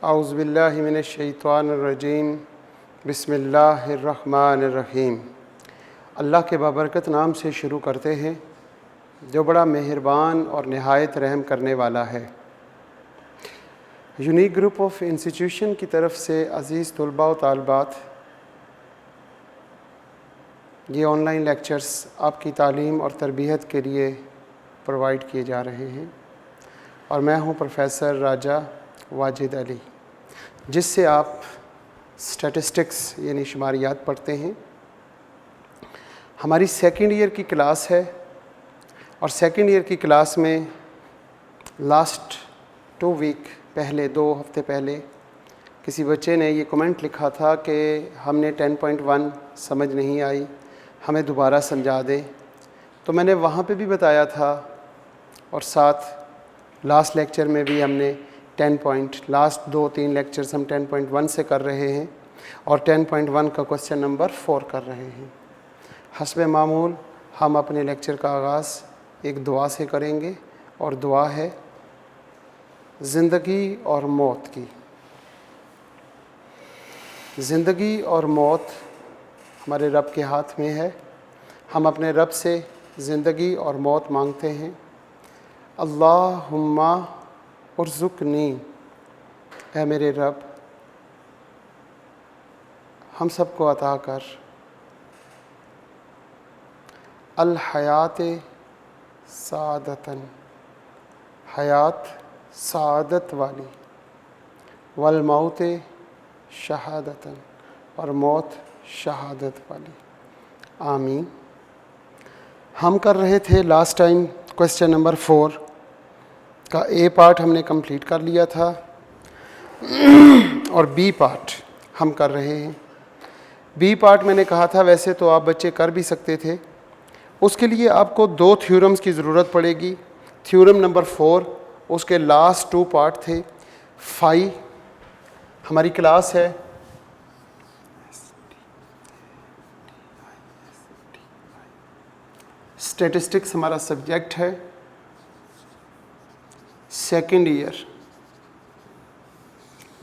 औज़ुबिल्लाहि मिनश्शैतानिर्रजीम बिस्मिल्लाहिर्रहमानिर्रहीम। अल्लाह के बाबरकत नाम से शुरू करते हैं जो बड़ा मेहरबान और नहायत रहम करने वाला है। यूनिक ग्रुप ऑफ इंस्टीट्यूशन की तरफ से अज़ीज़ तलबा व तालिबात, ये ऑनलाइन लेक्चर्स आपकी तालीम और तरबियत के लिए प्रोवाइड किए जा रहे हैं और मैं हूं प्रोफेसर राजा वाजिद अली, जिससे आप स्टैटिस्टिक्स यानी शुमारियात पढ़ते हैं। हमारी सेकंड ईयर की क्लास है और सेकंड ईयर की क्लास में लास्ट 2 वीक पहले, 2 हफ्ते पहले किसी बच्चे ने ये कमेंट लिखा था कि हमने 10.1 समझ नहीं आई, हमें दोबारा समझा दें। तो मैंने वहाँ पे भी बताया था और साथ लास्ट लेक्चर में भी हमने लास्ट 2-3 लेक्चर्स हम 10.1 से कर रहे हैं और 10.1 का क्वेश्चन नंबर 4 कर रहे हैं। हस्बे मामूल हम अपने लेक्चर का आगाज़ एक दुआ से करेंगे और दुआ है ज़िंदगी और मौत की। ज़िंदगी और मौत हमारे रब के हाथ में है। हम अपने रब से ज़िंदगी और मौत मांगते हैं। अल्लाहुम्मा उर्ज़ुक़नी, ऐ मेरे रब हम सबको अता कर अल हयात सादतन, हयात सादत वाली, वल मौत शहादतन, और मौत शहादत वाली। आमीन। हम कर रहे थे लास्ट टाइम क्वेश्चन नंबर 4 का ए पार्ट हमने कंप्लीट कर लिया था और बी पार्ट हम कर रहे हैं। बी पार्ट मैंने कहा था वैसे तो आप बच्चे कर भी सकते थे। उसके लिए आपको 2 थ्योरम्स की ज़रूरत पड़ेगी। थ्योरम नंबर 4, उसके लास्ट 2 पार्ट थे। फाई हमारी क्लास है स्टैटिस्टिक्स, हमारा सब्जेक्ट है। सेकंड ईयर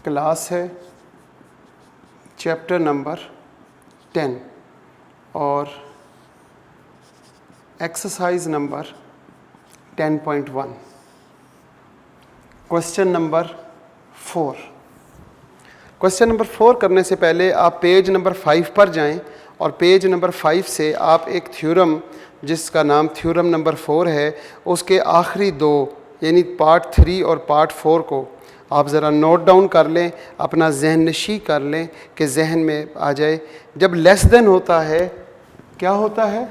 क्लास है, चैप्टर नंबर 10 और exercise number 10.1, question number 4। Question number 4 करने से पहले आप पेज नंबर 5 पर जाएं और पेज नंबर 5 से आप एक थ्योरम जिसका नाम थ्योरम नंबर 4 है, उसके आखिरी 2 यानी पार्ट 3 और पार्ट 4 को आप ज़रा नोट डाउन कर लें, अपना जहन नशी कर लें कि जहन में आ जाए। जब लेस देन होता है, क्या होता है?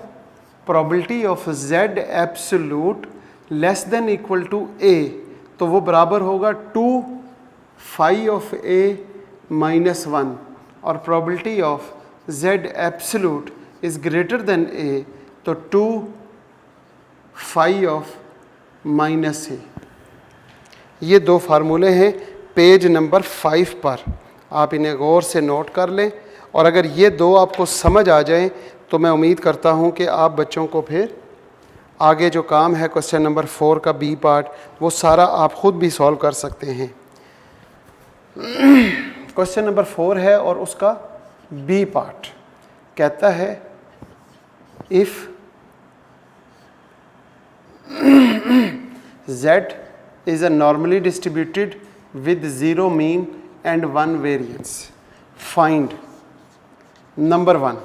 Probability of z absolute less than equal to a, तो वो बराबर होगा 2 फाई ऑफ a माइनस 1, और probability of z absolute is greater then a, तो 2 फाई ऑफ माइनस a। ये 2 फार्मूले हैं पेज नंबर 5 पर, आप इन्हें गौर से नोट कर लें और अगर ये 2 आपको समझ आ जाएं तो मैं उम्मीद करता हूं कि आप बच्चों को फिर आगे जो काम है क्वेश्चन नंबर 4 का बी पार्ट, वो सारा आप ख़ुद भी सॉल्व कर सकते हैं। क्वेश्चन नंबर 4 है और उसका बी पार्ट कहता है if z is a normally distributed with 0 mean and 1 variance, find number 1।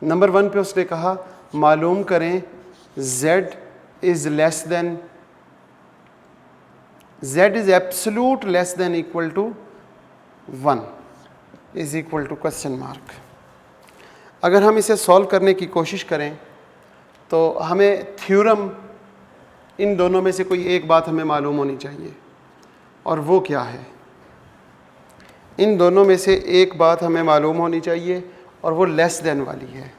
Number 1 पे उसने कहा मालूम करें z is less than, z is absolute less than equal to 1 is equal to question mark। अगर हम इसे सॉल्व करने की कोशिश करें तो हमें थ्योरम, इन दोनों में से कोई एक बात हमें मालूम होनी चाहिए, और वो क्या है? इन दोनों में से एक बात हमें मालूम होनी चाहिए और वो लेस देन वाली है।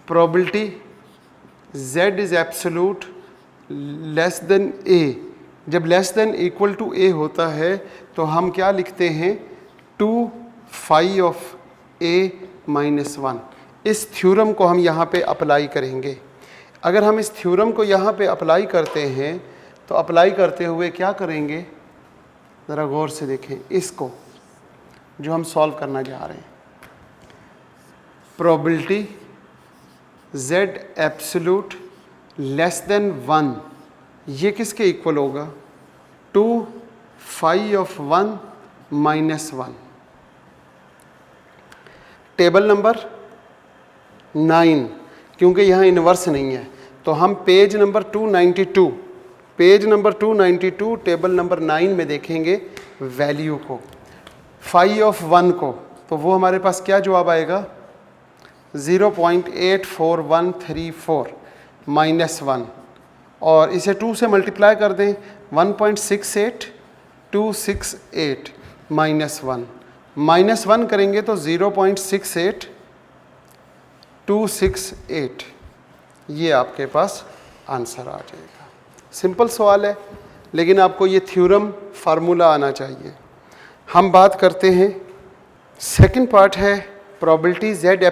Probability z is absolute less than a, जब less than equal to a होता है तो हम क्या लिखते हैं? 2 फाई ऑफ a माइनस 1। इस थ्योरम को हम यहाँ पे अप्लाई करेंगे। अगर हम इस थ्योरम को यहाँ पे अप्लाई करते हैं तो अप्लाई करते हुए क्या करेंगे? ज़रा गौर से देखें इसको जो हम सॉल्व करना जा रहे हैं। Probability z absolute less then 1, ये किसके इक्वल होगा? 2 phi of 1 minus 1। Table number 9, क्योंकि यहाँ इन्वर्स नहीं है तो हम पेज नंबर 292 टेबल नंबर 9 में देखेंगे वैल्यू को, phi ऑफ 1 को, तो वो हमारे पास क्या जवाब आएगा? 0.84134 माइनस 1, और इसे 2 से मल्टीप्लाई कर दें 1.68268 माइनस 1, माइनस 1 करेंगे तो 0.68268, ये आपके पास आंसर आ जाएगा। सिंपल सवाल है, लेकिन आपको ये थ्योरम फार्मूला आना चाहिए। हम बात करते हैं, सेकंड पार्ट है probability z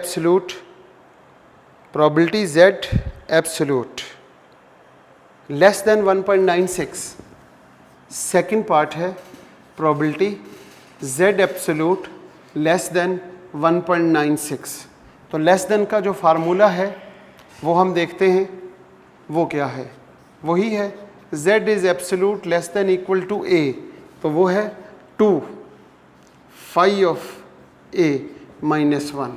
absolute less than 1.96। Second part है probability z absolute less than 1.96। तो लेस देन का जो फार्मूला है वो हम देखते हैं, वो क्या है? वही है z is absolute less than equal to a, तो वो है 2 phi ऑफ a माइनस 1।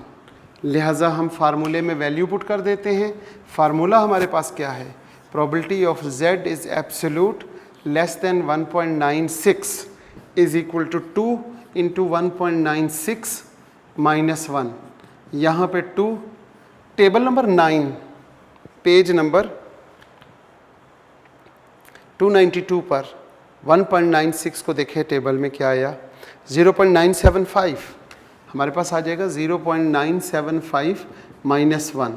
लिहाजा हम फार्मूले में वैल्यू पुट कर देते हैं। फार्मूला हमारे पास क्या है? Probability of z is absolute less than 1.96 is equal to 2 into 1.96 minus 1। यहाँ पे 2, टेबल नंबर 9 पेज नंबर 292 पर 1.96 को देखें, टेबल में क्या आया? 0.975, हमारे पास आ जाएगा 0.975 माइनस 1।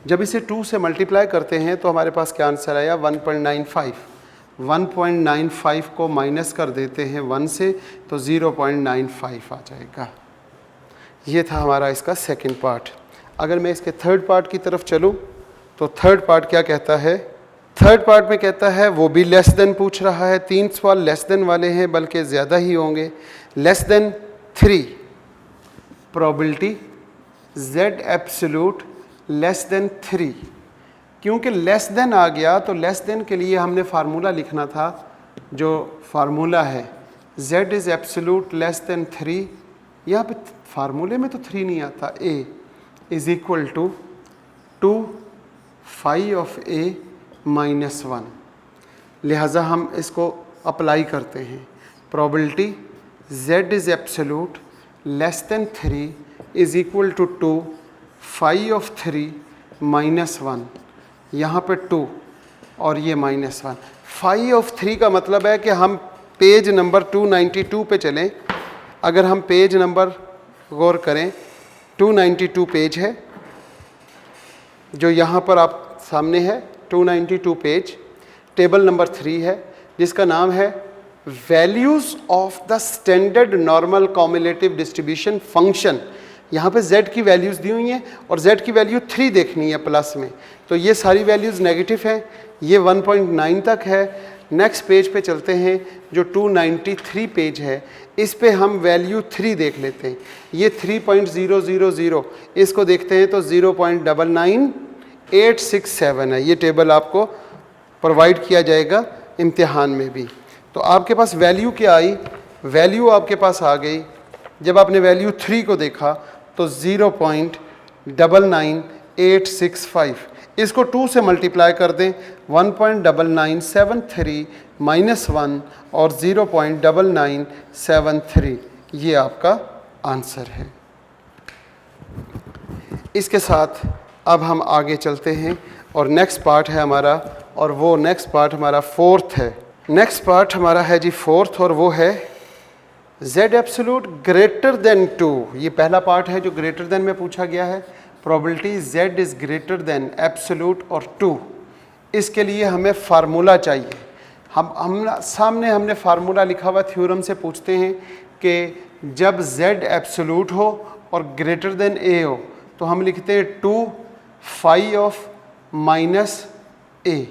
जब इसे 2 से मल्टीप्लाई करते हैं तो हमारे पास क्या आंसर आया? 1.95। 1.95 को माइनस कर देते हैं 1 से तो 0.95 आ जाएगा। ये था हमारा इसका सेकंड पार्ट। अगर मैं इसके थर्ड पार्ट की तरफ चलूँ तो थर्ड पार्ट क्या कहता है? थर्ड पार्ट में कहता है, वो भी लेस देन पूछ रहा है। 3 सवाल लेस देन वाले हैं, बल्कि ज़्यादा ही होंगे। Less than 3, probability z absolute less than 3। क्योंकि लेस देन आ गया तो लेस देन के लिए हमने फार्मूला लिखना था, जो फार्मूला है z is absolute less than 3। यहाँ पे फार्मूले में तो 3 नहीं आता, a is equal to 2 phi of a minus 1। लिहाजा हम इसको अप्लाई करते हैं। Probability z is absolute less than 3 is equal to 2 phi of 3 minus 1। यहाँ पे 2 और ये माइनस 1। phi ऑफ 3 का मतलब है कि हम पेज नंबर 292 पे चलें। अगर हम पेज नंबर गौर करें, 292 पेज है जो यहाँ पर आप सामने है। 292 पेज, टेबल नंबर 3 है जिसका नाम है values of the standard normal cumulative distribution function. यहाँ पे z की वैल्यूज़ दी हुई हैं और z की वैल्यू 3 देखनी है प्लस में, तो ये सारी वैल्यूज़ नेगेटिव हैं। ये 1.9 तक है। नेक्स्ट पेज पे चलते हैं जो 293 पेज है, इस पे हम वैल्यू 3 देख लेते हैं। ये 3.000, इसको देखते हैं तो 0.99867 है। ये टेबल आपको प्रोवाइड किया जाएगा इम्तिहान में भी। तो आपके पास वैल्यू क्या आई? वैल्यू आपके पास आ गई, जब आपने वैल्यू 3 को देखा तो 0.99865। इसको 2 से मल्टीप्लाई कर दें 1.9973 माइनस 1 और 0.9973, ये आपका आंसर है। इसके साथ अब हम आगे चलते हैं और नेक्स्ट पार्ट है हमारा, और वो नेक्स्ट पार्ट हमारा फोर्थ है। नेक्स्ट पार्ट हमारा है जी फोर्थ, और वो है z एब्सोल्यूट ग्रेटर देन 2। ये पहला पार्ट है जो ग्रेटर देन में पूछा गया है। Probability z is greater then absolute और 2। इसके लिए हमें फार्मूला चाहिए। हम सामने हमने फार्मूला लिखा हुआ, थ्योरम से पूछते हैं कि जब z एब्सोल्यूट हो और ग्रेटर देन a हो तो हम लिखते हैं 2 phi ऑफ माइनस a।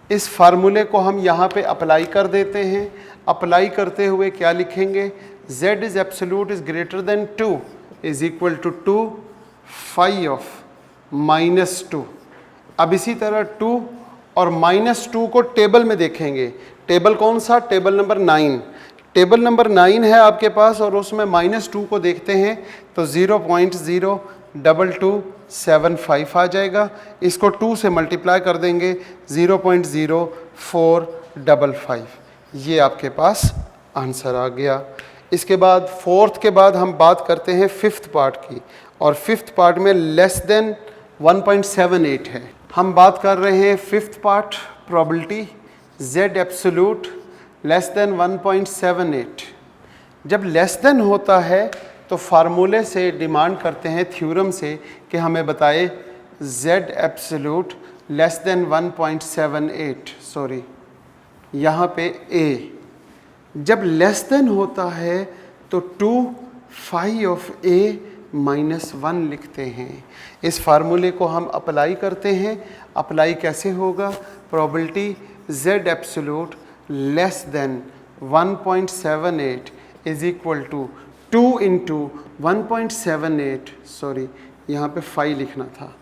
इस फार्मूले को हम यहाँ पे अप्लाई कर देते हैं। अप्लाई करते हुए क्या लिखेंगे, z is absolute is greater than 2 is equal to 2 phi of -2। अब इसी तरह 2 और -2 को टेबल में देखेंगे। टेबल कौन सा, टेबल नंबर 9। टेबल नंबर 9 है आपके पास और उसमें -2 को देखते हैं तो 0.022275 आ जाएगा। इसको 2 से मल्टीप्लाई कर देंगे 0.0455। ये आपके पास आंसर आ गया। इसके बाद फोर्थ के बाद हम बात करते हैं फिफ्थ पार्ट की, और फिफ्थ पार्ट में लेस देन 1.78 है। हम बात कर रहे हैं fifth part probability z absolute less than 1.78। जब लेस देन होता है तो फार्मूले से डिमांड करते हैं, थ्योरम से, कि हमें बताए z absolute less than 1.78। Sorry, यहाँ पे a। जब लेस देन होता है तो 2 फाई ऑफ a -1 लिखते हैं। इस फार्मूले को हम अप्लाई करते हैं। अप्लाई कैसे होगा, probability z absolute less than 1.78 is equal to 2 into 1.78, sorry यहाँ पे 5 लिखना था,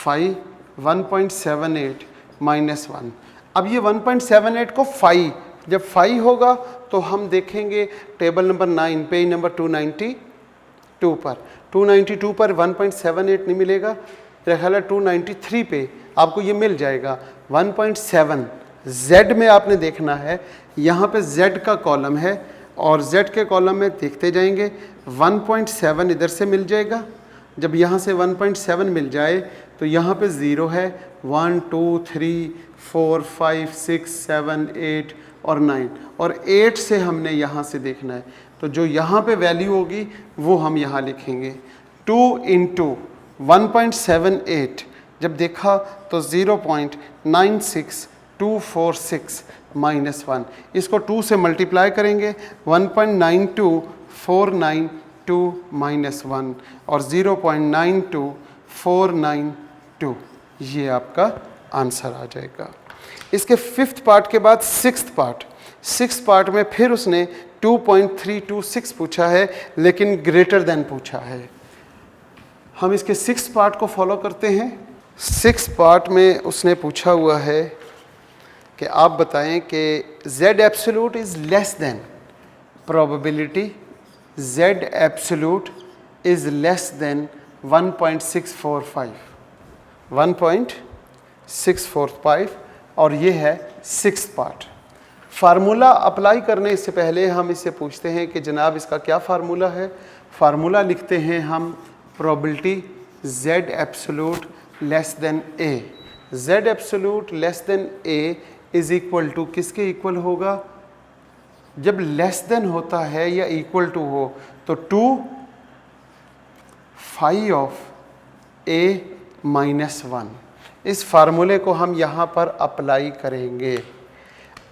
1.78 -1। अब ये 1.78 को 5, जब 5 होगा तो हम देखेंगे टेबल नंबर 9 पेज नंबर 292 पर। 292 पर 1.78 नहीं मिलेगा, मेरा ख्याल है 293 पे आपको ये मिल जाएगा 1.7। z में आपने देखना है, यहाँ पे z का कॉलम है और z के कॉलम में देखते जाएंगे 1.7 इधर से मिल जाएगा। जब यहाँ से 1.7 मिल जाए तो यहाँ पे 0 है, 1 2 3 4 5 6 7 8 और 9, और 8 से हमने यहाँ से देखना है, तो जो यहाँ पे वैल्यू होगी वो हम यहाँ लिखेंगे। 2 इंटू 1.78 जब देखा तो 0.96246 -1। इसको 2 से मल्टीप्लाई करेंगे 1.92492 -1 और 0.92492। ये आपका आंसर आ जाएगा। इसके फिफ्थ पार्ट के बाद सिक्स्थ पार्ट में फिर उसने 2.326 पूछा है, लेकिन ग्रेटर देन पूछा है। हम इसके सिक्स्थ पार्ट को फॉलो करते हैं। सिक्स्थ पार्ट में उसने पूछा हुआ है कि आप बताएं कि z absolute is less than, probability z absolute is less than 1.645, और ये है सिक्स्थ पार्ट। फार्मूला अप्लाई करने से पहले हम इससे पूछते हैं कि जनाब इसका क्या फार्मूला है। फार्मूला लिखते हैं हम, probability z absolute less than a। z absolute less than a is equal to किसके इक्वल होगा, जब लेस देन होता है या इक्वल टू हो तो 2 फाई ऑफ a -1। इस फार्मूले को हम यहाँ पर अप्लाई करेंगे।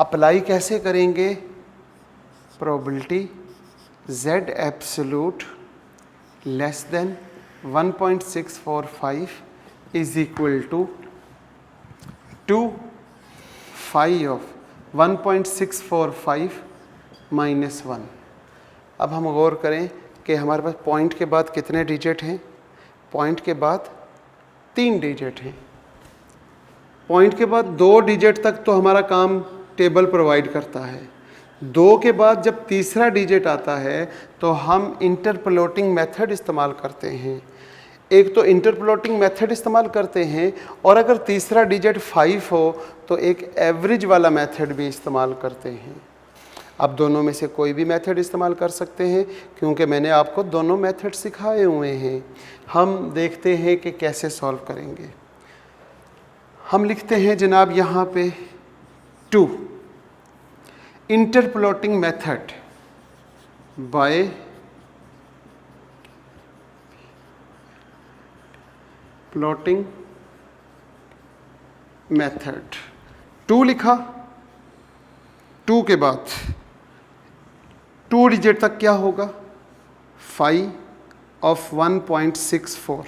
अप्लाई कैसे करेंगे, probability z absolute less than 1.645 is equal to 2 phi of 1.645 -1। अब हम गौर करें कि हमारे पास पॉइंट के बाद कितने डिजिट हैं। पॉइंट के बाद 3 डिजिट हैं। पॉइंट के बाद 2 डिजिट तक तो हमारा काम टेबल प्रोवाइड करता है। 2 के बाद जब तीसरा डिजिट आता है तो हम इंटरपोलेटिंग मेथड इस्तेमाल करते हैं। एक तो इंटरपोलेटिंग मेथड इस्तेमाल करते हैं, और अगर तीसरा डिजिट 5 हो तो एक एवरेज वाला मेथड भी इस्तेमाल करते हैं। आप दोनों में से कोई भी मेथड इस्तेमाल कर सकते हैं, क्योंकि मैंने आपको दोनों मेथड सिखाए हुए हैं। हम देखते हैं कि कैसे सॉल्व करेंगे। हम लिखते हैं जनाब यहाँ पे 2 interpolating method by plotting method. 2 लिखा, 2 के बाद 2 डिजिट तक क्या होगा, फाई ऑफ 1.64।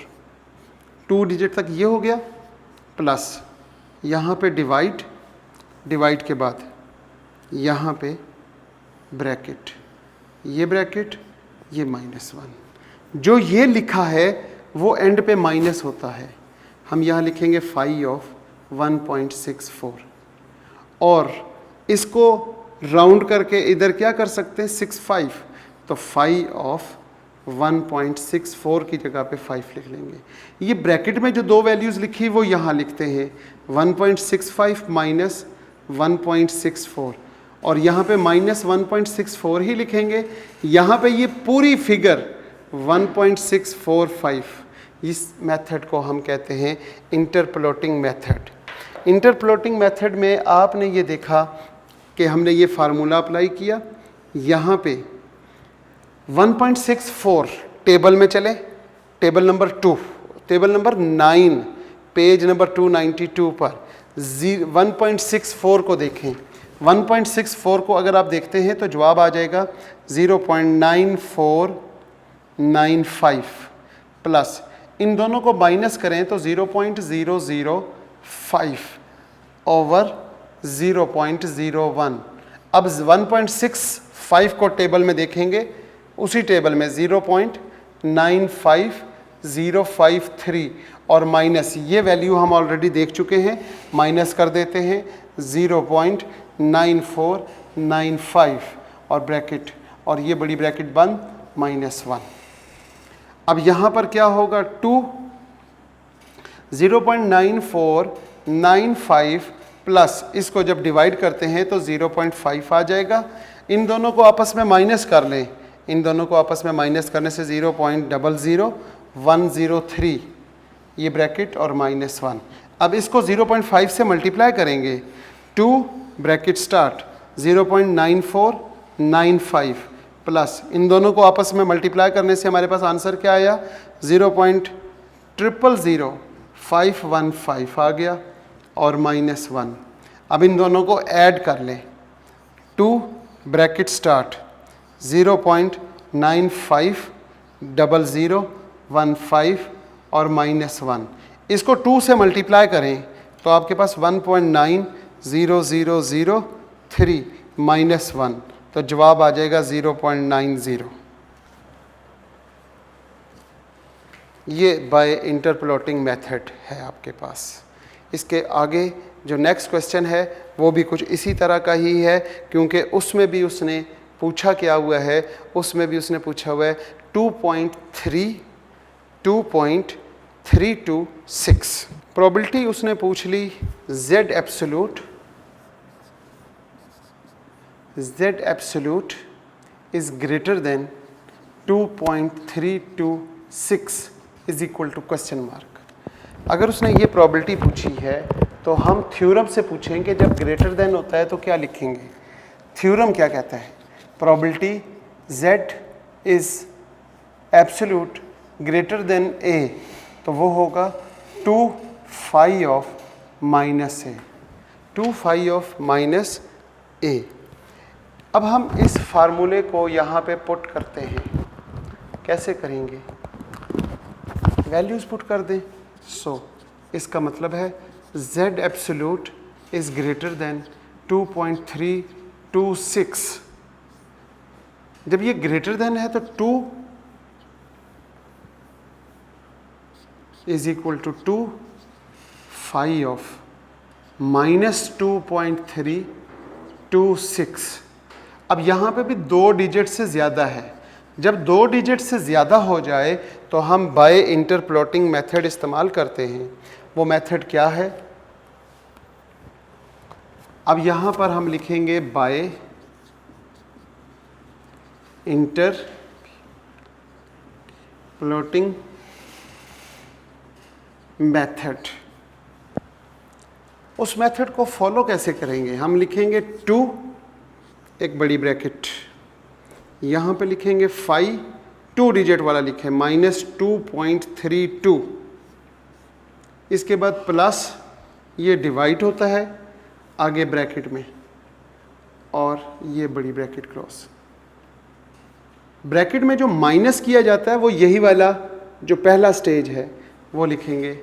2 डिजिट तक ये हो गया, प्लस यहाँ पे डिवाइड डिवाइड के बाद यहाँ पे ब्रैकेट, ये ब्रैकेट, ये -1। जो ये लिखा है वो एंड पे माइनस होता है। हम यहाँ लिखेंगे फाई ऑफ 1.64 और इसको राउंड करके इधर क्या कर सकते हैं 65, तो फाई ऑफ 1.64 की जगह पे 5 लिख लेंगे। ये ब्रैकेट में जो दो वैल्यूज़ लिखी वो यहाँ लिखते हैं 1.65 माइनस 1.64 और यहाँ पे माइनस 1.64 ही लिखेंगे। यहाँ पे ये पूरी फिगर 1.645, इस मेथड को हम कहते हैं इंटरपोलेटिंग मेथड। इंटरपोलेटिंग मेथड में आपने ये देखा कि हमने ये फार्मूला अप्लाई किया, यहाँ पे 1.64 टेबल में चले, table number 2, table number 9, page number 292 पर 1.64 को देखें। 1.64 को अगर आप देखते हैं तो जवाब आ जाएगा 0.9495 प्लस इन दोनों को माइनस करें तो 0.005 ओवर 0.01। अब 1.65 को टेबल में देखेंगे, उसी टेबल में 0.95053 और माइनस ये वैल्यू हम ऑलरेडी देख चुके हैं, माइनस कर देते हैं 0.9495 और ब्रैकेट और ये बड़ी ब्रैकेट बंद -1। अब यहाँ पर क्या होगा 2 0.9495 प्लस इसको जब डिवाइड करते हैं तो 0.5 आ जाएगा। इन दोनों को आपस में माइनस कर लें, इन दोनों को आपस में माइनस करने से 0.00103 ये ब्रैकेट और -1। अब इसको 0.5 से मल्टीप्लाई करेंगे, 2 ब्रैकेट स्टार्ट 0.9495 प्लस इन दोनों को आपस में मल्टीप्लाई करने से हमारे पास आंसर क्या आया 0.000515 आ गया और -1। अब इन दोनों को ऐड कर लें, 2 ब्रैकेट स्टार्ट 0.950015 और -1। इसको 2 से मल्टीप्लाई करें तो आपके पास 1.9003 -1, तो जवाब आ जाएगा 0.90। ये बाय इंटरपोलेटिंग मेथड है आपके पास। इसके आगे जो नेक्स्ट क्वेश्चन है वो भी कुछ इसी तरह का ही है, क्योंकि उसमें भी उसने पूछा क्या हुआ है, उसमें भी उसने पूछा हुआ है 2.326 प्रोबेबिलिटी उसने पूछ ली Z absolute is greater than 2.326 is equal to question mark. अगर उसने ये प्रोबेबिलिटी पूछी है तो हम थ्योरम से पूछेंगे जब ग्रेटर देन होता है तो क्या लिखेंगे। थ्योरम क्या कहता है, probability Z is absolute greater than A, तो वो होगा 2 phi of minus A, 2 phi of minus A। अब हम इस फार्मूले को यहाँ पे पुट करते हैं, कैसे करेंगे, वैल्यूज़ पुट कर दें। सो इसका मतलब है Z absolute is greater than 2.326। जब ये ग्रेटर देन है तो 2 is equal to 2 phi of -2.326। अब यहाँ पे भी 2 डिजिट से ज़्यादा है। जब 2 डिजिट से ज़्यादा हो जाए तो हम बाय इंटरपोलेटिंग मेथड इस्तेमाल करते हैं। वो मेथड क्या है, अब यहाँ पर हम लिखेंगे बाय इंटरपोलेटिंग मेथड। उस मेथड को फॉलो कैसे करेंगे, हम लिखेंगे 2 एक बड़ी ब्रैकेट, यहाँ पे लिखेंगे phi 2 डिजिट वाला लिखे -2.32, इसके बाद प्लस ये डिवाइड होता है आगे ब्रैकेट में और ये बड़ी ब्रैकेट क्रॉस। ब्रैकेट में जो माइनस किया जाता है वो यही वाला जो पहला स्टेज है, वो लिखेंगे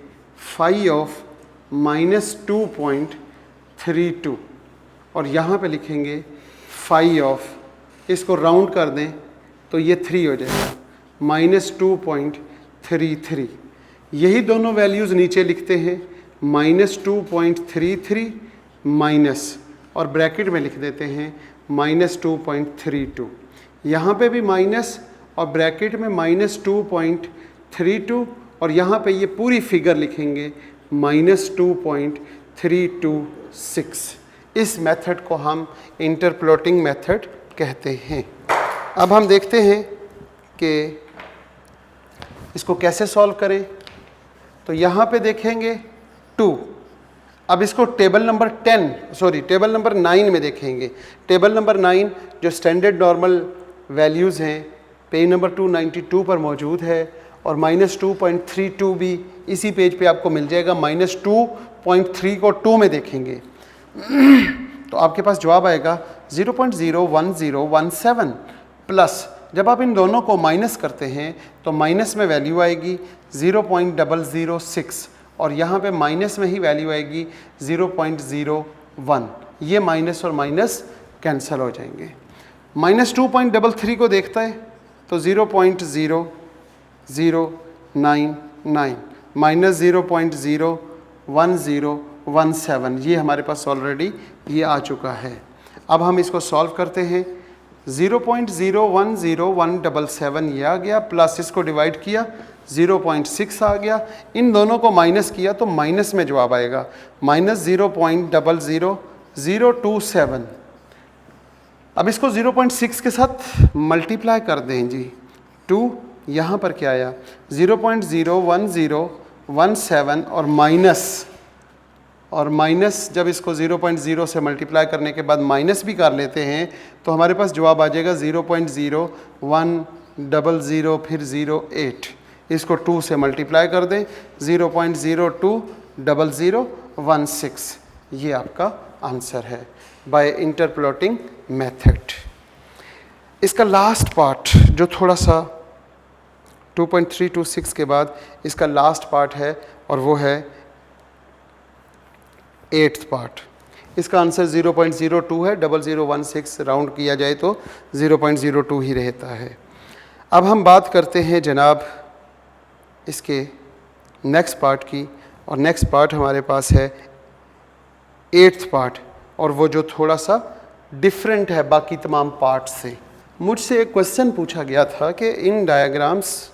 phi ऑफ -2.32। और यहाँ पे लिखेंगे फाई ऑफ, इसको राउंड कर दें तो ये 3 हो जाएगा, -2.33। यही दोनों वैल्यूज़ नीचे लिखते हैं, -2.33 माइनस, और ब्रैकेट में लिख देते हैं -2.32। यहाँ पे भी माइनस और ब्रैकेट में -2.32, और यहाँ पे ये पूरी फिगर लिखेंगे -2.326। इस मेथड को हम इंटरपोलेटिंग मेथड कहते हैं। अब हम देखते हैं कि इसको कैसे सॉल्व करें। तो यहाँ पे देखेंगे 2। अब इसको टेबल नंबर 9 में देखेंगे। टेबल नंबर 9 जो स्टैंडर्ड नॉर्मल वैल्यूज़ हैं पेज नंबर 292 पर मौजूद है, और -2.32 भी इसी पेज पे आपको मिल जाएगा। -2.3 को 2 में देखेंगे तो आपके पास जवाब आएगा 0.01017 प्लस, जब आप इन दोनों को माइनस करते हैं तो माइनस में वैल्यू आएगी 0.006, और यहाँ पे माइनस में ही वैल्यू आएगी 0.01। ये माइनस और माइनस कैंसिल हो जाएंगे। -2.33 को देखता है तो 0.00099 -0.01017, ये हमारे पास ऑलरेडी ये आ चुका है। अब हम इसको सॉल्व करते हैं। 0.010177 ये आ गया, प्लस इसको डिवाइड किया 0.6 आ गया, इन दोनों को माइनस किया तो माइनस में जवाब आएगा -0.00027। अब इसको 0.6 के साथ मल्टीप्लाई कर दें जी, 2 यहाँ पर क्या आया 0.01017, और माइनस जब इसको 0.0 से मल्टीप्लाई करने के बाद माइनस भी कर लेते हैं तो हमारे पास जवाब आ जाएगा 0.0100 फिर 08। इसको 2 से मल्टीप्लाई कर दें 0.020016, ये आपका आंसर है बाय इंटरपोलेटिंग मेथड। इसका लास्ट पार्ट जो थोड़ा सा 2.326 के बाद इसका लास्ट पार्ट है, और वो है 8th पार्ट। इसका आंसर 0.02 है, 0016 राउंड किया जाए तो 0.02 ही रहता है। अब हम बात करते हैं जनाब इसके नेक्स्ट पार्ट की, और नेक्स्ट पार्ट हमारे पास है 8th पार्ट, और वो जो थोड़ा सा डिफरेंट है बाकी तमाम पार्ट से। मुझसे एक क्वेश्चन पूछा गया था कि इन डायग्राम्स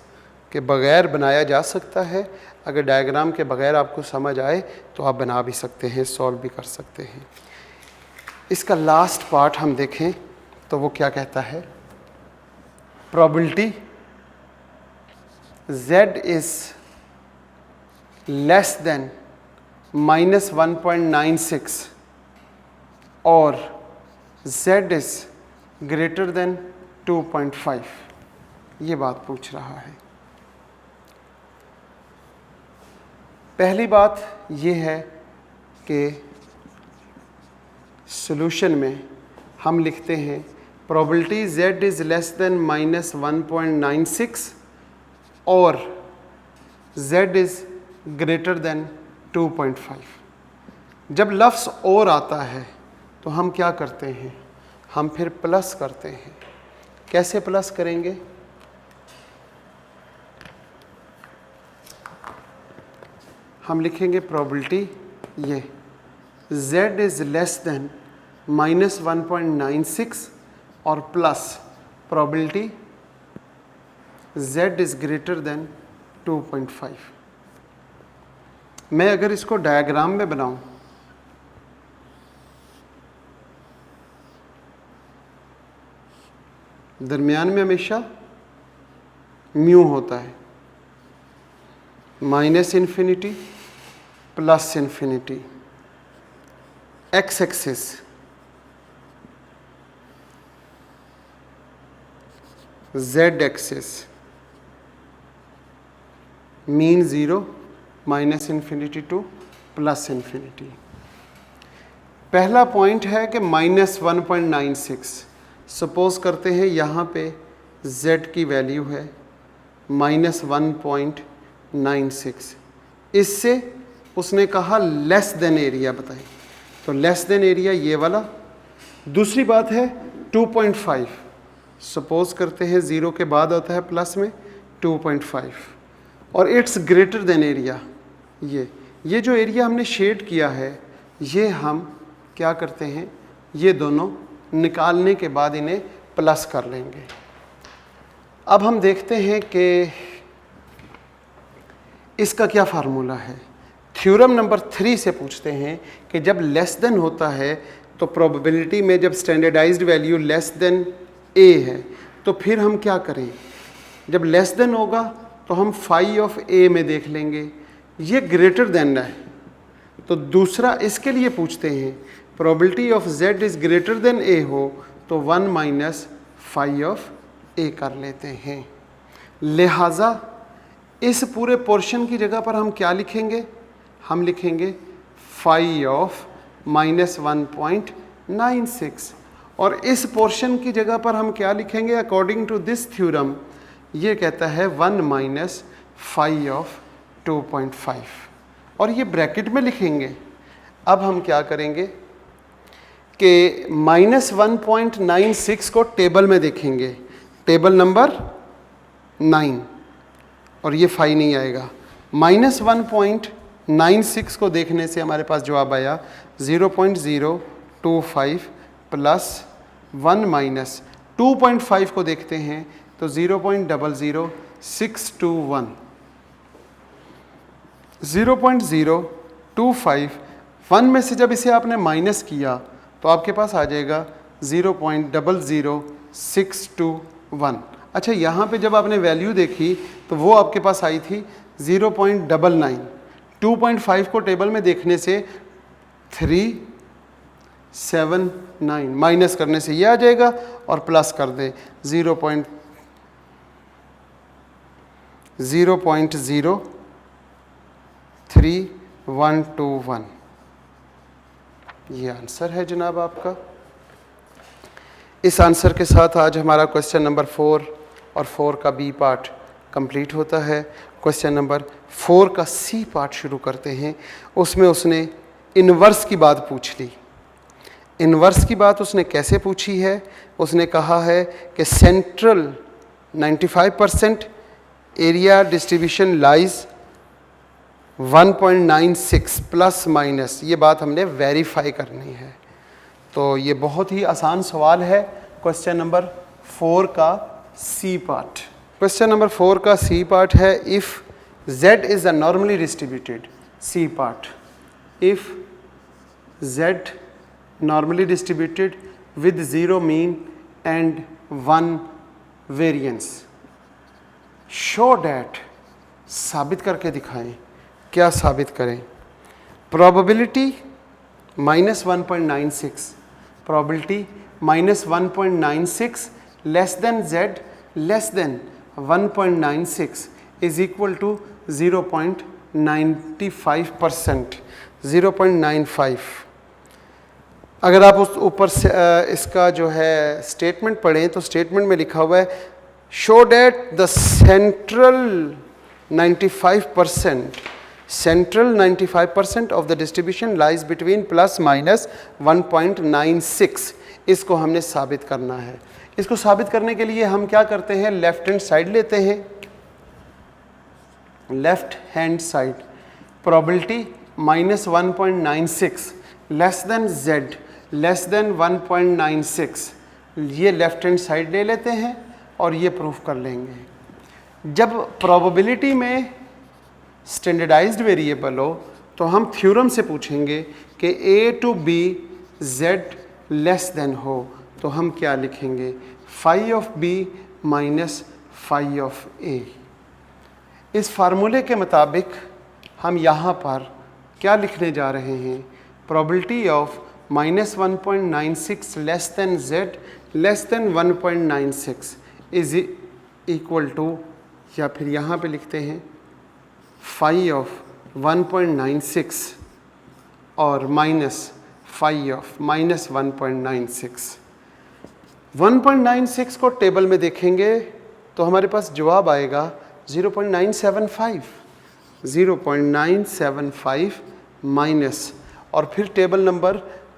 के बग़ैर बनाया जा सकता है। अगर डायग्राम के बग़ैर आपको समझ आए तो आप बना भी सकते हैं, सॉल्व भी कर सकते हैं। इसका लास्ट पार्ट हम देखें तो वो क्या कहता है, probability z is less than -1.96 और z इज़ ग्रेटर देन 2.5, ये बात पूछ रहा है। पहली बात ये है कि सॉल्यूशन में हम लिखते हैं probability z is less than -1.96 और z इज़ ग्रेटर देन 2.5। जब लफ्ज़ और आता है तो हम क्या करते हैं, हम फिर प्लस करते हैं। कैसे प्लस करेंगे, हम लिखेंगे प्रोबेबिलिटी ये z इज़ लेस देन -1.96 और plus probability z is greater then 2.5। मैं अगर इसको डायग्राम में बनाऊं दरमियान में हमेशा म्यू होता है, -∞ +∞, x axis z axis mean 0 -∞ to +∞। पहला पॉइंट है कि -1.96। सपोज़ करते हैं यहाँ पे z की वैल्यू है -1.96। इससे उसने कहा लेस देन एरिया बताएं, तो लेस देन एरिया ये वाला दूसरी बात है 2.5, सपोज करते हैं 0 के बाद आता है प्लस में 2.5 और इट्स ग्रेटर देन एरिया। ये जो एरिया हमने शेड किया है ये हम क्या करते हैं, ये दोनों निकालने के बाद इन्हें प्लस कर लेंगे। अब हम देखते हैं कि इसका क्या फार्मूला है। थ्योरम नंबर 3 से पूछते हैं कि जब लेस देन होता है तो प्रोबेबिलिटी में जब स्टैंडर्डाइज्ड वैल्यू लेस देन ए है तो फिर हम क्या करें, जब लेस देन होगा तो हम फाई ऑफ ए में देख लेंगे, ये ग्रेटर देन है तो दूसरा इसके लिए पूछते हैं probability of z is greater than a हो तो 1 माइनस फाई ऑफ ए कर लेते हैं। लिहाजा इस पूरे पोर्शन की जगह पर हम क्या लिखेंगे, हम लिखेंगे फाई ऑफ माइनस 1.96 और इस पोर्शन की जगह पर हम क्या लिखेंगे अकॉर्डिंग टू दिस थ्योरम, ये कहता है 1 माइनस फाई ऑफ 2.5 और ये ब्रैकेट में लिखेंगे। अब हम क्या करेंगे कि माइनस 1.96 को टेबल में देखेंगे, टेबल नंबर 9 और ये फाई नहीं आएगा। माइनस 1.96 को देखने से हमारे पास जवाब आया 0.025 प्लस 1 माइनस 2.5 को देखते हैं तो 0.00621, 0.025 1 में से जब इसे आपने माइनस किया तो आपके पास आ जाएगा 0.00621। अच्छा, यहाँ पे जब आपने वैल्यू देखी तो वो आपके पास आई थी 0.99। 2.5 को टेबल में देखने से 379 माइनस करने से ये आ जाएगा और प्लस कर दें 0.03121। ये आंसर है जनाब आपका। इस आंसर के साथ आज हमारा क्वेश्चन नंबर 4 और 4 का बी पार्ट कंप्लीट होता है। क्वेश्चन नंबर 4 का सी पार्ट शुरू करते हैं। उसमें उसने इन्वर्स की बात पूछ ली। इन्वर्स की बात उसने कैसे पूछी है, उसने कहा है कि central 95% area distribution lies 1.96 plus minus, ये बात हमने वेरीफाई करनी है। तो ये बहुत ही आसान सवाल है क्वेश्चन नंबर 4 का सी पार्ट। क्वेश्चन नंबर 4 का सी पार्ट है if z is a normally distributed, C part, if z normally distributed with 0 mean and 1 variance, show that, साबित करके दिखाएं। क्या साबित करें? Probability minus 1.96, probability minus 1.96 less than z less than 1.96 is equal to 0.95%, 0.95। अगर आप उस ऊपर से इसका जो है स्टेटमेंट पढ़ें तो स्टेटमेंट में लिखा हुआ है show that the central 95% of the distribution lies between plus minus 1.96। इसको हमने साबित करना है। इसको साबित करने के लिए हम क्या करते हैं, लेफ्ट हैंड साइड लेते हैं। Left hand side probability minus 1.96 less than z less than 1.96, ये लेफ्ट हैंड साइड ले लेते हैं और ये प्रूफ कर लेंगे। जब प्रोबेबिलिटी में स्टैंडर्डाइज्ड वेरिएबल हो तो हम थ्योरम से पूछेंगे कि a to b z less than हो तो हम क्या लिखेंगे, phi of b minus phi of a। इस फार्मूले के मुताबिक हम यहाँ पर क्या लिखने जा रहे हैं, probability of minus 1.96 less than z less than 1.96 is equal to, या फिर यहाँ पे लिखते हैं फाई ऑफ 1.96 और माइनस फाई ऑफ माइनस 1.96। 1.96 को टेबल में देखेंगे तो हमारे पास जवाब आएगा 0.975, 0.975 माइनस, और फिर टेबल नंबर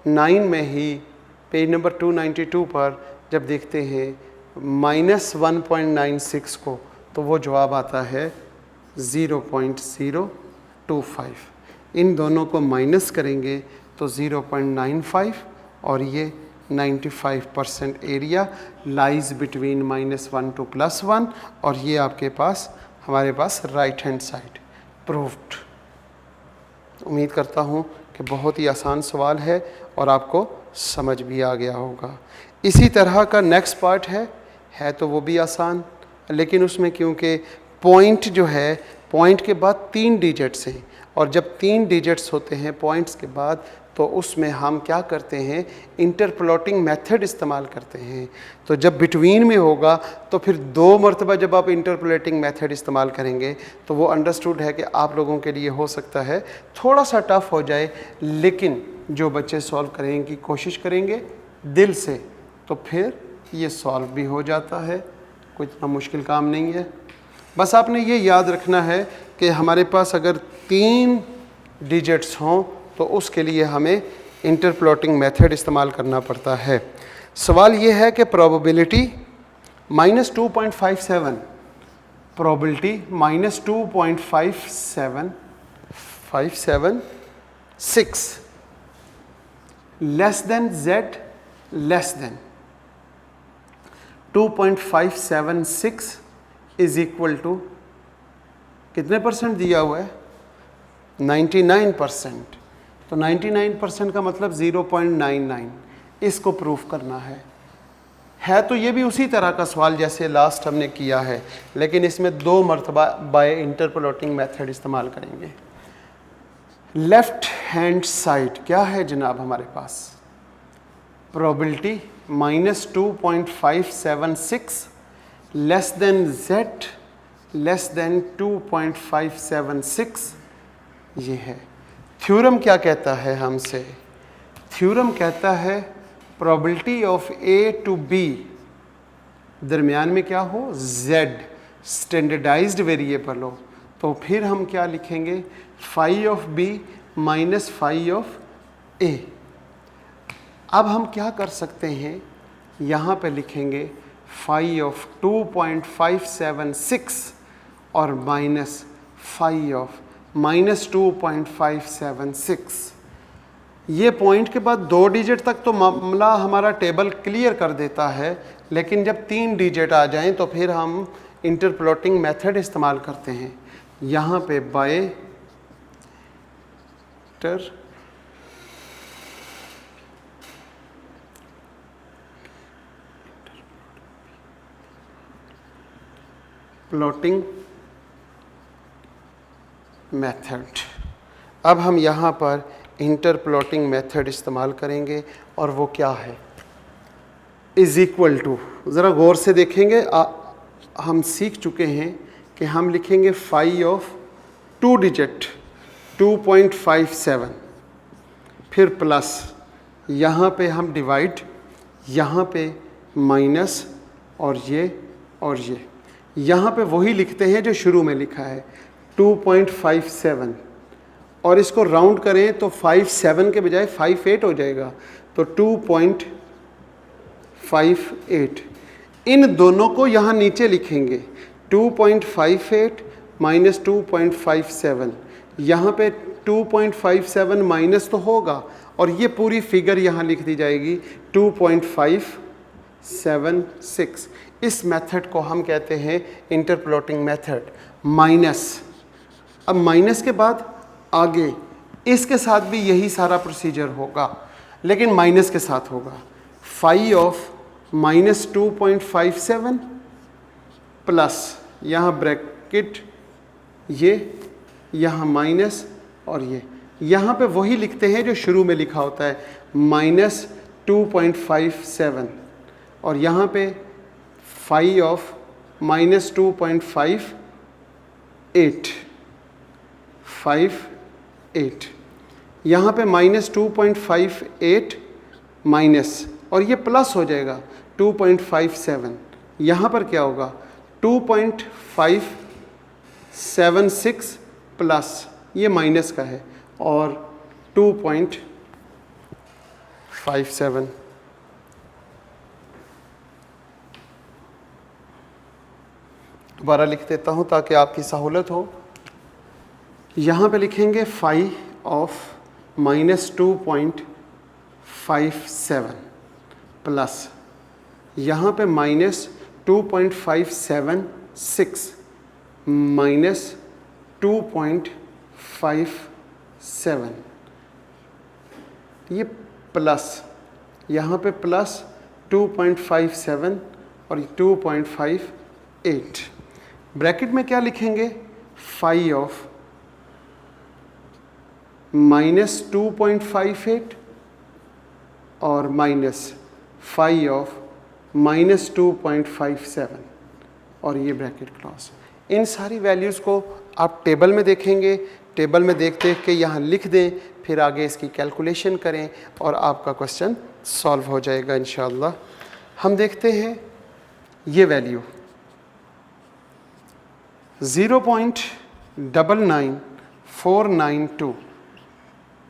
9 में ही पेज नंबर 292 पर जब देखते हैं -1.96 को, तो वो जवाब आता है 0.025। इन दोनों को माइनस करेंगे तो 0.95, और ये 95% एरिया लाइज बिटवीन -1 to +1, और ये आपके पास हमारे पास राइट हैंड साइड प्रूव्ड। उम्मीद करता हूँ कि बहुत ही आसान सवाल है और आपको समझ भी आ गया होगा। इसी तरह का नेक्स्ट पार्ट है तो वो भी आसान, लेकिन उसमें क्योंकि पॉइंट जो है, पॉइंट के बाद 3 डिजिट्स हैं, और जब 3 डिजिट्स होते हैं पॉइंट्स के बाद, तो उसमें हम क्या करते हैं, इंटरप्लॉटिंग मेथड इस्तेमाल करते हैं। तो जब बिटवीन में होगा तो फिर 2 मरतबा जब आप इंटरपोलेटिंग मेथड इस्तेमाल करेंगे तो वो अंडरस्टूड है कि आप लोगों के लिए हो सकता है थोड़ा सा टफ हो जाए, लेकिन जो बच्चे सॉल्व करने की कोशिश करेंगे दिल से, तो फिर ये सॉल्व भी हो जाता है। कोई इतना मुश्किल काम नहीं है। बस आपने ये याद रखना है कि हमारे पास अगर 3 डिजिट्स हों तो उसके लिए हमें इंटरप्लॉटिंग मेथड इस्तेमाल करना पड़ता है। सवाल ये है कि probability -2.57, probability -2.576 less than z less than 2.576 is equal to कितने परसेंट दिया हुआ है, 99%। तो 99% का मतलब 0.99, इसको प्रूफ करना है तो ये भी उसी तरह का सवाल जैसे लास्ट हमने किया है, लेकिन इसमें 2 मरतबा बाय इंटरपोलेटिंग मेथड इस्तेमाल करेंगे। लेफ्ट हैंड साइड क्या है जनाब हमारे पास, probability -2.576 less than z less than 2.576 ये है। थ्योरम क्या कहता है हमसे, थ्योरम कहता है probability of A to B दरमियान में क्या हो, z स्टैंडर्डाइज्ड वेरिएबल हो, तो फिर हम क्या लिखेंगे, phi of B minus phi of A। अब हम क्या कर सकते हैं, यहाँ पे लिखेंगे फाई ऑफ 2.576 और माइनस फाई ऑफ -2.576। ये पॉइंट के बाद 2 डिजिट तक तो मामला हमारा टेबल क्लियर कर देता है, लेकिन जब 3 डिजिट आ जाएं तो फिर हम इंटरप्लॉटिंग मेथड इस्तेमाल करते हैं। यहाँ पे बाय प्लॉटिंग मेथड, अब हम यहाँ पर इंटरप्लॉटिंग मेथड इस्तेमाल करेंगे, और वो क्या है, इज़ इक्वल टू, ज़रा गौर से देखेंगे, हम सीख चुके हैं कि हम लिखेंगे फाई ऑफ 2 डिजिट 2.57, फिर प्लस, यहाँ पे हम डिवाइड, यहाँ पे माइनस, और ये यहाँ पे वही लिखते हैं जो शुरू में लिखा है 2.57, और इसको राउंड करें तो 57 के बजाय 58 हो जाएगा, तो 2.58। इन दोनों को यहाँ नीचे लिखेंगे 2.58 माइनस 2.57, यहाँ पे 2.57 माइनस तो होगा, और ये पूरी फिगर यहाँ लिख दी जाएगी 2.576। इस मेथड को हम कहते हैं इंटरप्लॉटिंग मेथड। माइनस, अब माइनस के बाद आगे इसके साथ भी यही सारा प्रोसीजर होगा, लेकिन माइनस के साथ होगा। फाई ऑफ -2.57 प्लस, यहाँ ब्रैकेट, ये यहाँ माइनस, और ये यहाँ पे वही लिखते हैं जो शुरू में लिखा होता है -2.57, और यहाँ पे फाई ऑफ -2.58 यहाँ पे -2.58 माइनस, और ये प्लस हो जाएगा 2.57, यहाँ पर क्या होगा 2.576 प्लस, ये माइनस का है, और 2.57 दोबारा लिख देता हूँ ताकि आपकी सहूलत हो। यहाँ पे लिखेंगे फाई ऑफ -2.57 प्लस यहाँ पे -2.576 -2.57, ये प्लस, यहाँ पे प्लस 2.57 और 2.58। ब्रैकेट में क्या लिखेंगे? फाई ऑफ -2.58 और माइनस फाई ऑफ -2.57 और ये ब्रैकेट क्लॉज। इन सारी वैल्यूज़ को आप टेबल में देखेंगे, टेबल में देख देख के यहाँ लिख दें, फिर आगे इसकी कैलकुलेशन करें और आपका क्वेश्चन सॉल्व हो जाएगा इंशाअल्लाह। हम देखते हैं ये वैल्यू 0.99492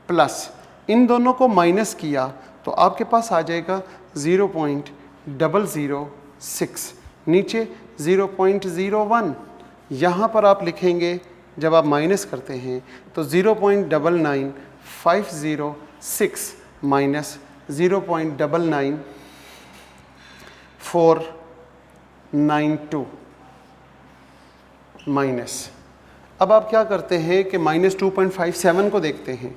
प्लस इन दोनों को माइनस किया तो आपके पास आ जाएगा 0.006, नीचे 0.01। यहाँ पर आप लिखेंगे, जब आप माइनस करते हैं तो 0.99506 माइनस 0.99492 माइनस। अब आप क्या करते हैं कि -2.57 को देखते हैं।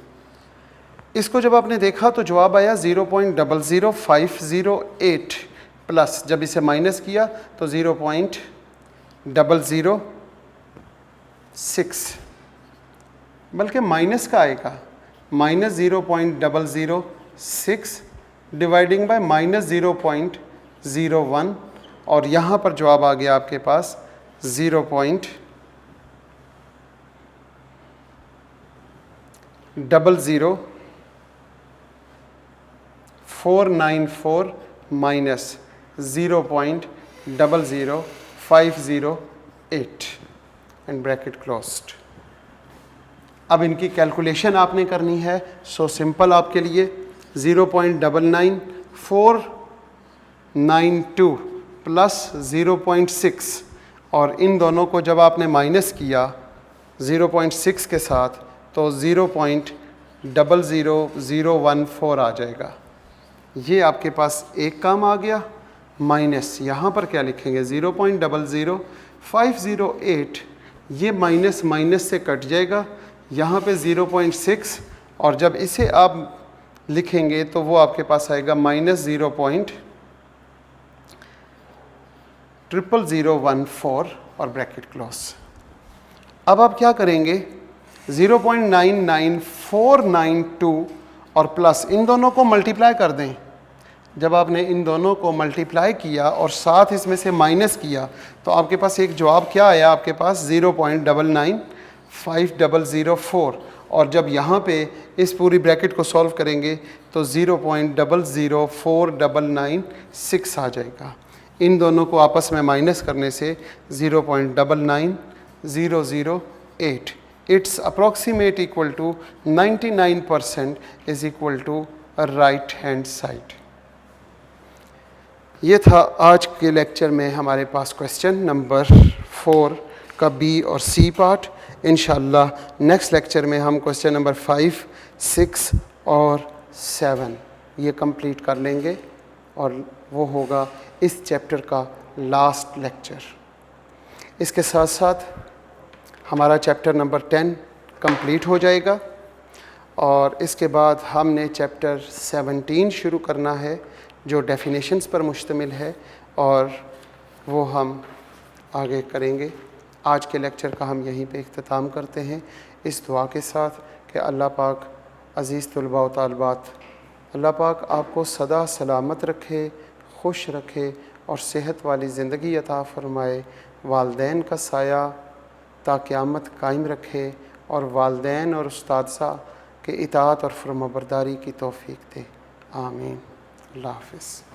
इसको जब आपने देखा तो जवाब आया 0.00508 प्लस जब इसे माइनस किया तो 0.006, बल्कि माइनस का आएगा -0.006 डिवाइडिंग बाय -0.01 और यहाँ पर जवाब आ गया आपके पास 0.00494 माइनस 0.00508 एंड ब्रैकेट क्लोज्ड। अब इनकी कैलकुलेशन आपने करनी है, सो सिंपल आपके लिए 0.99492 प्लस 0.6 और इन दोनों को जब आपने माइनस किया 0.6 के साथ तो 0.00014 आ जाएगा। ये आपके पास एक काम आ गया, माइनस यहाँ पर क्या लिखेंगे 0.00508, ये माइनस माइनस से कट जाएगा, यहाँ पे 0.6 और जब इसे आप लिखेंगे तो वो आपके पास आएगा -0.00014 और ब्रैकेट क्लोज। अब आप क्या करेंगे 0.99492 और प्लस इन दोनों को मल्टीप्लाई कर दें। जब आपने इन दोनों को मल्टीप्लाई किया और साथ इसमें से माइनस किया तो आपके पास एक जवाब क्या आया, आपके पास 0.99504 और जब यहाँ पे इस पूरी ब्रैकेट को सॉल्व करेंगे तो 0.0049996 आ जाएगा। इन दोनों को आपस में माइनस करने से 0.99008, it's approximate equal to 99% is equal to right hand side. ये था आज के लेक्चर में हमारे पास क्वेश्चन नंबर 4 का बी और सी पार्ट। इंशाअल्लाह नेक्स्ट लेक्चर में हम क्वेश्चन नंबर 5, 6 और 7 ये कंप्लीट कर लेंगे और वो होगा इस चैप्टर का लास्ट लेक्चर। इसके साथ साथ हमारा चैप्टर नंबर 10 कंप्लीट हो जाएगा और इसके बाद हमने चैप्टर 17 शुरू करना है जो डेफिनेशंस पर मुश्तमिल है और वो हम आगे करेंगे। आज के लेक्चर का हम यहीं पे इख्तिताम करते हैं इस दुआ के साथ कि अल्लाह पाक अज़ीज़ तलबा व तालिबात, अल्लाह पाक आपको सदा सलामत रखे, खुश रखे और सेहत वाली ज़िंदगी अता फ़रमाए, वालदैन का साया ता क़यामत कायम रखे और वालदैन और उस्ताद-सा के इताअत और फरमाबरदारी की तौफ़ीक दे। आमीन। अल्लाह हाफ़िज़।